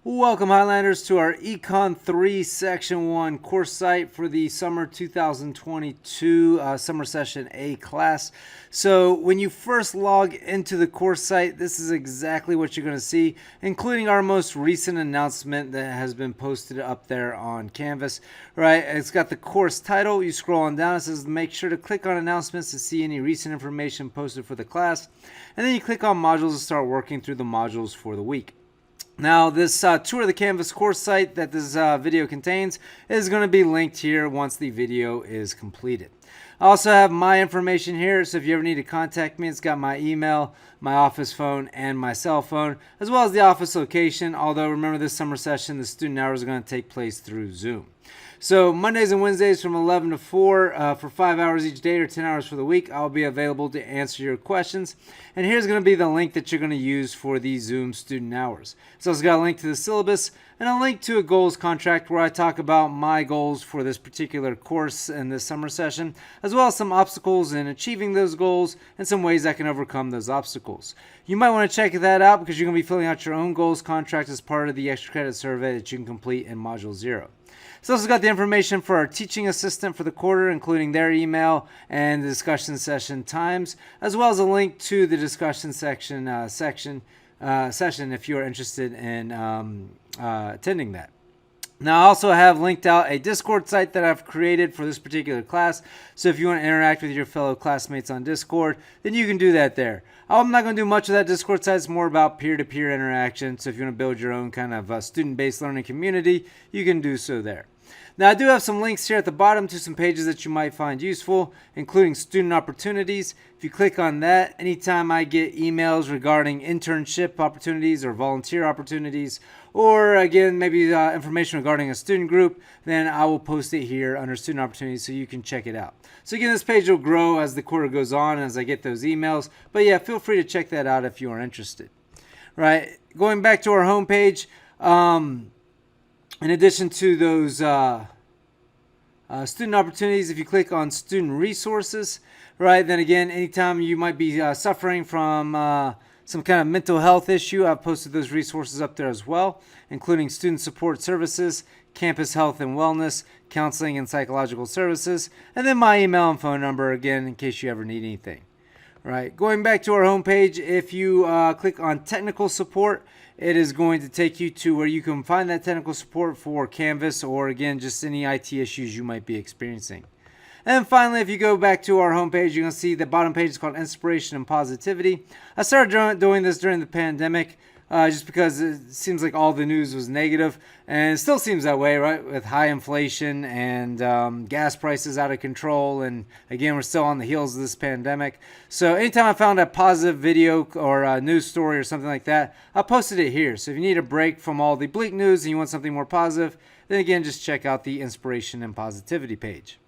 Welcome, Highlanders, to our ECON003 Section 1 course site for the summer 2022 summer session A class. So when you first log into the course site, this is exactly what you're going to see, including our most recent announcement that has been posted up there on Canvas. Right? It's got the course title. You scroll on down, it says make sure to click on announcements to see any recent information posted for the class. And then you click on modules to start working through the modules for the week. Now, this tour of the Canvas course site that this video contains is going to be linked here once the video is completed. I also have my information here, so if you ever need to contact me, it's got my email, my office phone, and my cell phone, as well as the office location, although remember this summer session, the student hours are going to take place through Zoom. So Mondays and Wednesdays from 11 to 4 for 5 hours each day or 10 hours for the week, I'll be available to answer your questions. And here's going to be the link that you're going to use for the Zoom student hours. It's also got a link to the syllabus and a link to a goals contract where I talk about my goals for this particular course in this summer session, as well as some obstacles in achieving those goals and some ways I can overcome those obstacles. You might want to check that out because you're going to be filling out your own goals contract as part of the extra credit survey that you can complete in Module 0. It's also got the information for our teaching assistant for the quarter, including their email and the discussion session times, as well as a link to the discussion session if you are interested in attending that. Now, I also have linked out a Discord site that I've created for this particular class. So if you want to interact with your fellow classmates on Discord, then you can do that there. I'm not going to do much of that Discord site. It's more about peer-to-peer interaction. So if you want to build your own kind of student-based learning community, you can do so there. Now, I do have some links here at the bottom to some pages that you might find useful, including student opportunities. If you click on that, anytime I get emails regarding internship opportunities or volunteer opportunities, or again, maybe information regarding a student group, then I will post it here under student opportunities so you can check it out. So again, this page will grow as the quarter goes on as I get those emails. But yeah, feel free to check that out if you are interested. Right, going back to our homepage, in addition to those student opportunities, if you click on student resources, right, then again, anytime you might be suffering from some kind of mental health issue, I've posted those resources up there as well, including student support services, campus health and wellness, counseling and psychological services, and then my email and phone number, again, in case you ever need anything. Right, going back to our homepage, if you click on technical support, it is going to take you to where you can find that technical support for Canvas or, again, just any IT issues you might be experiencing. And finally, if you go back to our homepage, you're going to see the bottom page is called Inspiration and Positivity. I started doing this during the pandemic just because it seems like all the news was negative, and it still seems that way, right, with high inflation and gas prices out of control, and again, we're still on the heels of this pandemic. So anytime I found a positive video or a news story or something like that, I posted it here. So if you need a break from all the bleak news and you want something more positive, then again, just check out the Inspiration and Positivity page.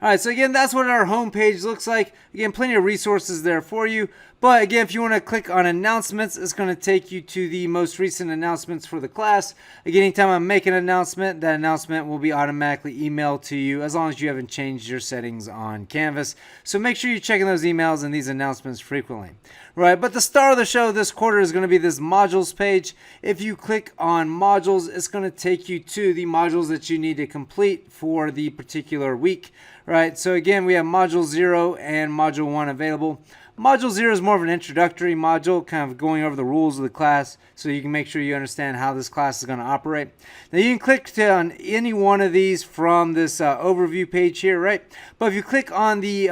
All right, so again, that's what our homepage looks like. Again, plenty of resources there for you. But again, if you want to click on announcements, it's going to take you to the most recent announcements for the class. Again, anytime I make an announcement, that announcement will be automatically emailed to you as long as you haven't changed your settings on Canvas. So make sure you're checking those emails and these announcements frequently. Right, but the star of the show this quarter is going to be this modules page. If you click on modules, it's going to take you to the modules that you need to complete for the particular week. Right, so again, we have Module 0 and Module 1 available. Module 0 is more of an introductory module, kind of going over the rules of the class so you can make sure you understand how this class is going to operate. Now, you can click on any one of these from this overview page here, right? But if you click on the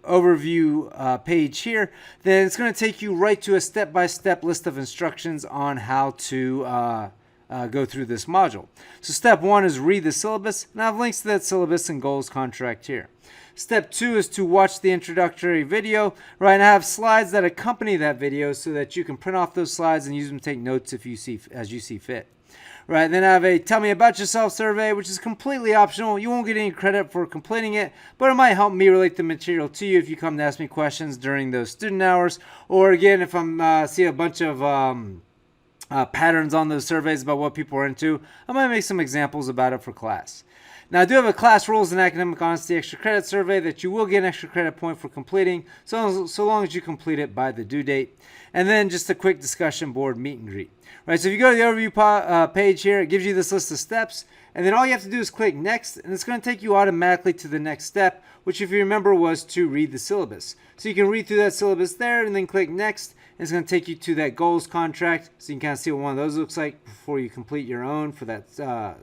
overview page here, then it's going to take you right to a step-by-step list of instructions on how to go through this module. So step 1 is read the syllabus, and I have links to that syllabus and goals contract here. Step 2 is to watch the introductory video, right? And I have slides that accompany that video so that you can print off those slides and use them to take notes if you see as you see fit. Right, then I have a tell me about yourself survey, which is completely optional. You won't get any credit for completing it, but it might help me relate the material to you if you come to ask me questions during those student hours, or again, if I'm see a bunch of patterns on those surveys about what people are into, I might make some examples about it for class. Now, I do have a class rules and academic honesty extra credit survey that you will get an extra credit point for completing, so long as you complete it by the due date. And then just a quick discussion board meet and greet. Right, so if you go to the overview page here, it gives you this list of steps, and then all you have to do is click next, and it's going to take you automatically to the next step, which, if you remember, was to read the syllabus. So you can read through that syllabus there, and then click next, and it's going to take you to that goals contract, so you can kind of see what one of those looks like before you complete your own for that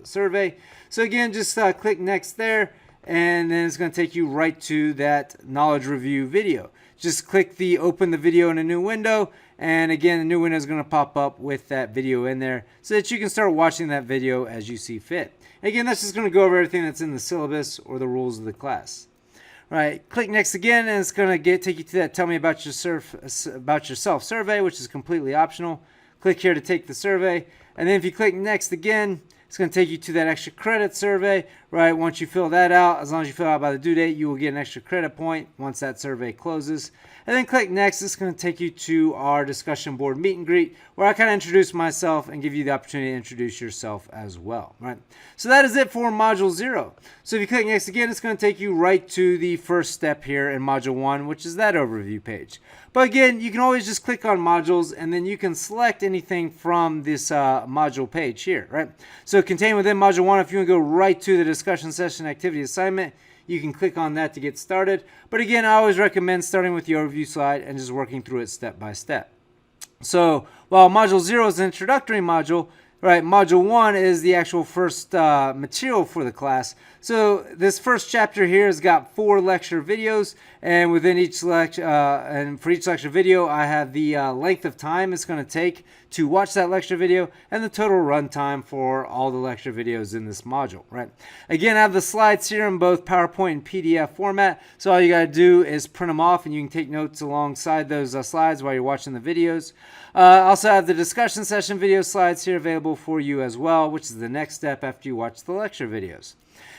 survey. So again, just click next there, and then it's going to take you right to that knowledge review video. Just click the open the video in a new window, and again, the new window is going to pop up with that video in there so that you can start watching that video as you see fit. Again, that's just going to go over everything that's in the syllabus or the rules of the class. All right, click next again, and it's going to take you to that tell me about yourself survey, which is completely optional. Click here to take the survey, and then if you click next again, it's going to take you to that extra credit survey, right? Once you fill that out, as long as you fill out by the due date, you will get an extra credit point once that survey closes. And then click next. It's going to take you to our discussion board meet and greet, where I kind of introduce myself and give you the opportunity to introduce yourself as well, right? So that is it for Module 0. So if you click next again, it's going to take you right to the first step here in Module 1, which is that overview page. But again, you can always just click on modules, and then you can select anything from this module page here, right? So contained within Module 1, if you want to go right to the discussion session activity assignment, you can click on that to get started. But again, I always recommend starting with the overview slide and just working through it step by step. So while Module 0 is an introductory module, right, Module 1 is the actual first material for the class. So this first chapter here has got 4 lecture videos, and within each lecture, and for each lecture video, I have the length of time it's going to take to watch that lecture video and the total run time for all the lecture videos in this module, right? Again, I have the slides here in both PowerPoint and PDF format, so all you got to do is print them off, and you can take notes alongside those slides while you're watching the videos. I also have the discussion session video slides here available for you as well, which is the next step after you watch the lecture videos.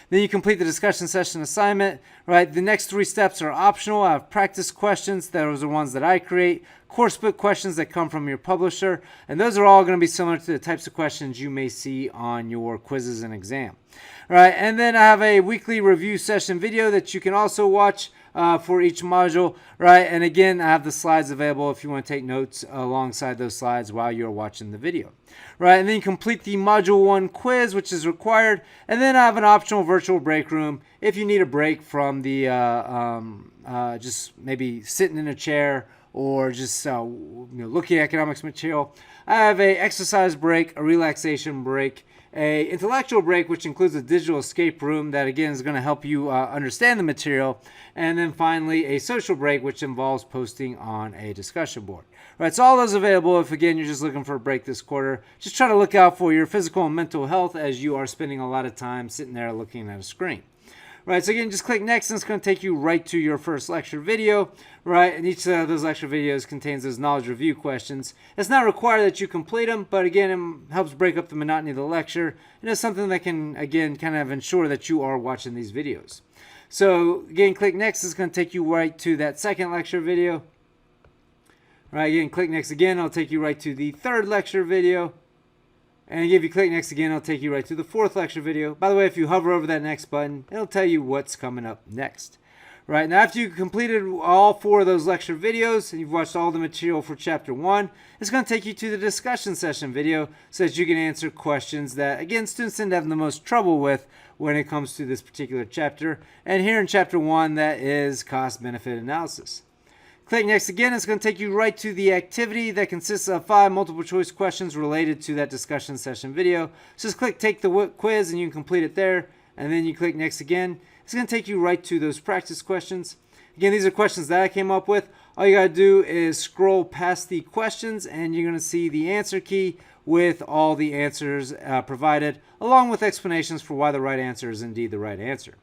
Then you complete the discussion session assignment, right? The next 3 steps are optional. I have practice questions. Those are ones that I create. Course book questions that come from your publisher. And those are all going to be similar to the types of questions you may see on your quizzes and exam. All right, and then I have a weekly review session video that you can also watch for each module, right? And again, I have the slides available if you want to take notes alongside those slides while you're watching the video, right? And then you complete the Module 1 quiz, which is required. And then I have an optional virtual break room if you need a break from the just maybe sitting in a chair or just looking at economics material. I have a exercise break, a relaxation break, a intellectual break, which includes a digital escape room that again is going to help you understand the material, and then finally a social break, which involves posting on a discussion board. Right, so all those available if again you're just looking for a break this quarter. Just try to look out for your physical and mental health as you are spending a lot of time sitting there looking at a screen. Right, so again, just click next, and it's going to take you right to your first lecture video, right? And each of those lecture videos contains those knowledge review questions. It's not required that you complete them, but again, it helps break up the monotony of the lecture, and it's something that can, again, kind of ensure that you are watching these videos. So again, click next, it's going to take you right to that second lecture video. Right, again, click next again, it'll take you right to the third lecture video. And if you click next again, it'll take you right to the 4th lecture video. By the way, if you hover over that next button, it'll tell you what's coming up next. Right, now after you've completed all 4 of those lecture videos and you've watched all the material for Chapter 1, it's going to take you to the discussion session video so that you can answer questions that, again, students tend to have the most trouble with when it comes to this particular chapter. And here in Chapter 1, that is cost-benefit analysis. Click next again, it's going to take you right to the activity that consists of 5 multiple choice questions related to that discussion session video. So just click take the quiz and you can complete it there. And then you click next again. It's going to take you right to those practice questions. Again, these are questions that I came up with. All you got to do is scroll past the questions and you're going to see the answer key with all the answers provided, along with explanations for why the right answer is indeed the right answer.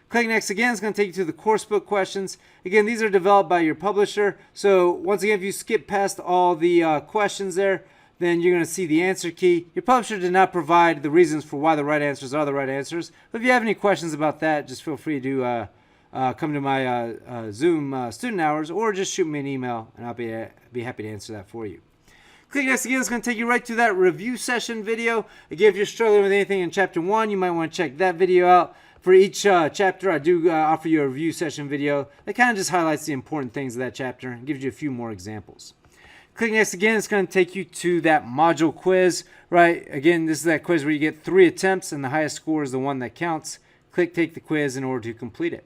Click next again, it's going to take you to the course book questions. Again, these are developed by your publisher. So once again, if you skip past all the questions there, then you're going to see the answer key. Your publisher did not provide the reasons for why the right answers are the right answers. But if you have any questions about that, just feel free to come to my Zoom student hours or just shoot me an email and I'll be happy to answer that for you. Click next again, it's going to take you right to that review session video. Again, if you're struggling with anything in Chapter 1, you might want to check that video out. For each chapter, I do offer you a review session video that kind of just highlights the important things of that chapter and gives you a few more examples. Click next again, it's going to take you to that module quiz, right? Again, this is that quiz where you get 3 attempts and the highest score is the one that counts. Click take the quiz in order to complete it.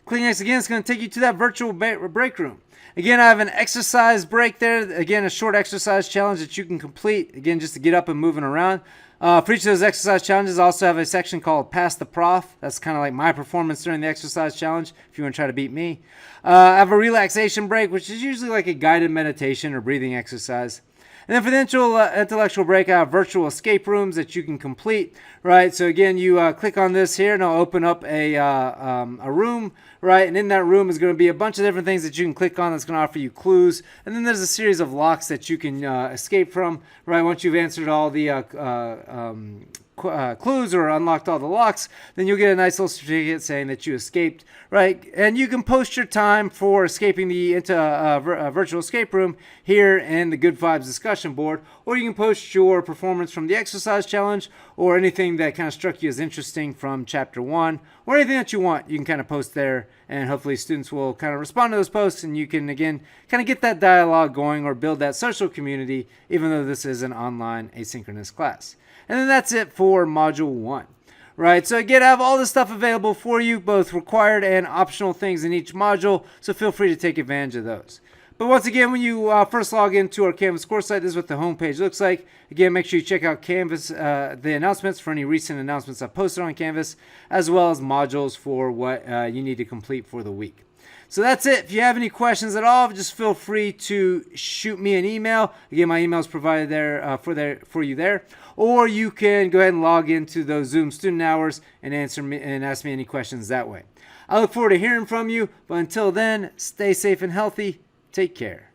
Click next again, it's going to take you to that virtual break room. Again, I have an exercise break there. Again, a short exercise challenge that you can complete. Again, just to get up and moving around. For each of those exercise challenges, I also have a section called Pass the Prof. That's kind of like my performance during the exercise challenge, if you want to try to beat me. I have a relaxation break, which is usually like a guided meditation or breathing exercise. And then for the intellectual break, I have virtual escape rooms that you can complete, right? So again, you click on this here, and I'll open up a room, right? And in that room is going to be a bunch of different things that you can click on that's going to offer you clues. And then there's a series of locks that you can escape from, right? Once you've answered all the clues or unlocked all the locks, then you'll get a nice little certificate saying that you escaped, right? And you can post your time for escaping into a virtual escape room here in the Good Vibes discussion board, or you can post your performance from the exercise challenge or anything that kind of struck you as interesting from chapter 1, or anything that you want. You can kind of post there, and hopefully students will kind of respond to those posts, and you can again kind of get that dialogue going or build that social community, even though this is an online asynchronous class. And then that's it for Module 1. Right, so again, I have all this stuff available for you, both required and optional things in each module, so feel free to take advantage of those. But once again, when you first log into our Canvas course site, this is what the homepage looks like. Again, make sure you check out Canvas, the announcements for any recent announcements I've posted on Canvas, as well as modules for what you need to complete for the week. So that's it. If you have any questions at all, just feel free to shoot me an email. Again, my email is provided there for you there. Or you can go ahead and log into those Zoom student hours and ask me any questions that way. I look forward to hearing from you. But until then, stay safe and healthy. Take care.